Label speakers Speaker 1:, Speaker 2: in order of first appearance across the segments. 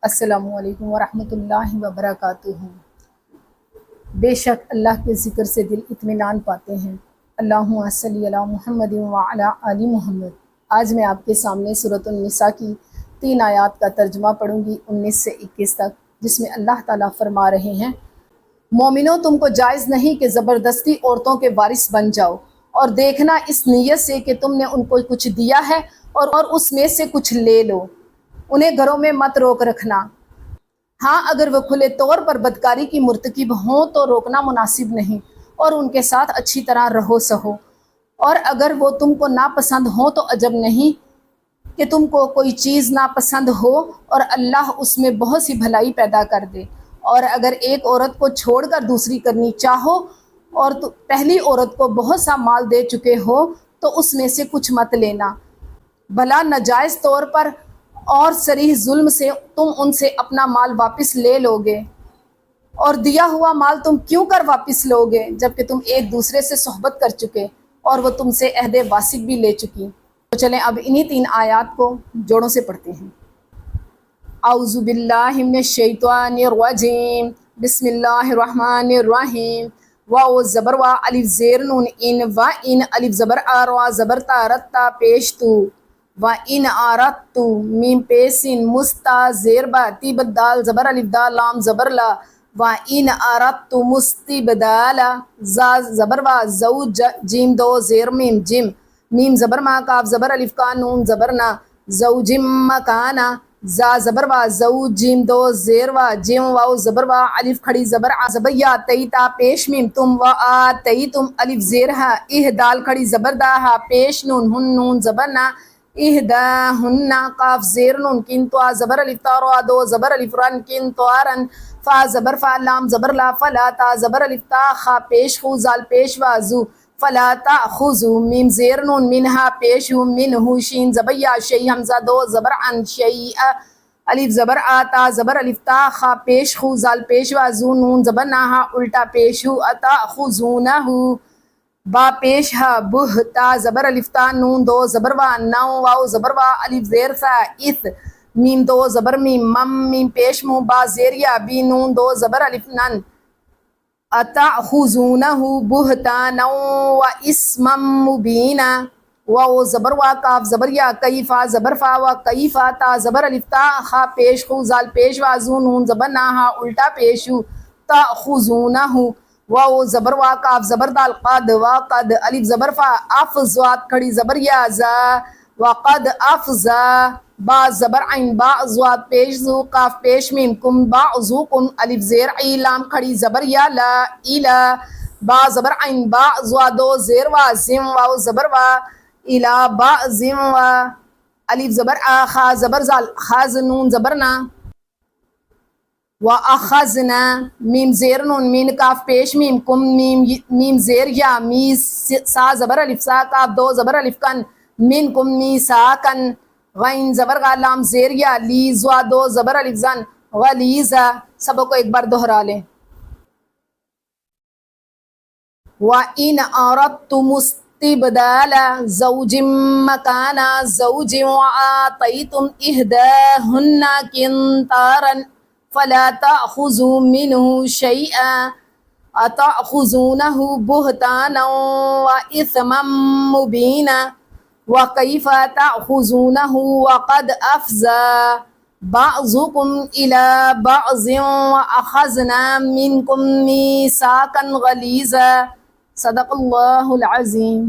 Speaker 1: السلام علیکم ورحمۃ اللہ وبرکاتہ۔ بے شک اللہ کے ذکر سے دل اطمینان پاتے ہیں۔ اللہم صلی علی محمد وعلی آل محمد۔ آج میں آپ کے سامنے سورۃ النساء کی 3 آیات کا ترجمہ پڑھوں گی 19 سے 21 تک، جس میں اللہ تعالیٰ فرما رہے ہیں: مومنوں، تم کو جائز نہیں کہ زبردستی عورتوں کے وارث بن جاؤ، اور دیکھنا اس نیت سے کہ تم نے ان کو کچھ دیا ہے اور اس میں سے کچھ لے لو۔ انہیں گھروں میں مت روک رکھنا۔ ہاں، اگر وہ کھلے طور پر بدکاری کی مرتکب ہوں تو روکنا مناسب نہیں، اور ان کے ساتھ اچھی طرح رہو سہو۔ اور اگر وہ تم کو ناپسند ہوں تو عجب نہیں کہ تم کو کوئی چیز ناپسند ہو، اور اللہ اس میں بہت سی بھلائی پیدا کر دے۔ اور اگر ایک عورت کو چھوڑ کر دوسری کرنی چاہو اور تو پہلی عورت کو بہت سا مال دے چکے ہو تو اس میں سے کچھ مت لینا، بھلا ناجائز طور پر اور صریح ظلم سے تم ان سے اپنا مال واپس لے لو گے۔ اور دیا ہوا مال تم کیوں کر واپس لو گے جبکہ تم ایک دوسرے سے صحبت کر چکے اور وہ تم سے عہد واسق بھی لے چکی۔ تو چلیں اب انہی 3 آیات کو جوڑوں سے پڑھتے ہیں۔ اعوذ باللہ من الشیطان الرجیم، بسم اللہ الرحمن الرحیم۔ واو زبر وا الف زیر نون ان و ان الف زبر آ روا زبر تا رتا پیش تو و ان آرت تو میم پیسین مستا زیر با تی بدال زبر الف دا لام زبر لا و ان آرت تو مستی بدالا زا زبر وا زو جیم دو زیر میم جم میم زبر ما کاف زبر الف کا نون زبر نا زو جم مکانا زا زبر وا زو جیم دو زیر وا جم واو زبر وا الف کھڑی زبر آ زبر یا تئی تا پیش میم تم و آ تئی تم الف زیر ہا اہ دال کھڑی زبر دا ہا پیش نون ہن نون زبر نا اہدا ہن قاف زیر نون کن تو آ زبر الف تا رو دو زبر الف رن کن تو آرن فا زبر فا لام زبر لا فلا تا زبر الف تا خا پیش خو زال پیش وازو فلا تأخذوا میم زیر نون منہا پیش ہوں منہو شین زبر یا شی حمزہ دو زبر عن شیء الف زبر آتا زبر الف تا خا پیش خو زال پیش وازو نون زبر نہا الٹا پیش ہو اتأخذونہ با پیش ہا بہ تا زبر الف تا نون دو زبر وا نو واو زبر وا الف زیر سا اث میم دو زبر میم مم میم پیش مو با زیر یا بی نون دو زبر الف نن اتأخذونہ بہتانا و اسما مبینا واو زبر وا کاف زبر یا کیفا زبر فا و کیفا تا زبر الف تا خا پیش خو زال پیش وازو نون زبر نہا الٹا پیشو تأخذونہ واو زبر وا کاف زبر دال قد و قد الف زبر فا افزوات کھڑی زبر یا زا وقد افزا با زبر عین با زوات پیش زو قاف پیش میم کم با زو کم الف زیر ای لام کھڑی زبر یا لا الا با زبر عین با زوا دو زیر وا زم واو زبر وا الا با زم وا الف زبر آ خا زبر زال خاز نون زبر نا وَأَخَذْنَا میم زیر نون مین کاف پیش میم کم میم زیر یا می سا زبر الف سا کاف دو زبر الف کن من کم می سا کن غین زبر غا لام زیر یا لی زوا دو زبر الف زن غلیظا۔ سبوں کو ایک بار دہرا لیں۔ وَإِنْ أَرَدْتُمُ اسْتِبْدَالَ زَوْجٍ مَّكَانَ زَوْجٍ وَآتَيْتُمْ إِحْدَاهُنَّ قِنطَارًا فلا تأخذوا منه شيئا أتأخذونه بهتانا وإثما مبينا وكيف تأخذونه وقد أفضى بعضكم إلى بعض وأخذنا منكم ميثاقا غليظا۔ صدق اللہ العظیم۔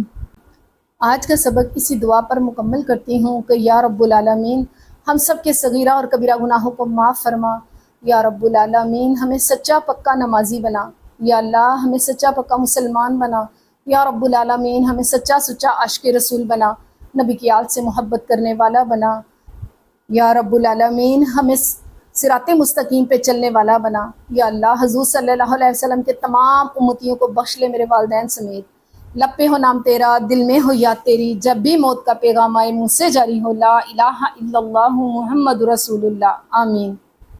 Speaker 1: آج کا سبق اسی دعا پر مکمل کرتی ہوں کہ یا رب العالمین ہم سب کے صغیرہ اور کبیرہ گناہوں کو معاف فرما۔ یا رب العالمین ہمیں سچا پکا نمازی بنا۔ یا اللہ ہمیں سچا پکا مسلمان بنا۔ یا رب العالمین ہمیں سچا سچا عاشق رسول بنا، نبی کی آل سے محبت کرنے والا بنا۔ یا رب العالمین ہمیں صراط مستقیم پہ چلنے والا بنا۔ یا اللہ حضور صلی اللہ علیہ وسلم کے تمام امتیوں کو بخش لے، میرے والدین سمیت۔ لب پہ ہو نام تیرا، دل میں ہو یاد تیری، جب بھی موت کا پیغام آئے منہ سے جاری ہو لا الہ الا اللہ محمد رسول اللہ۔ آمین۔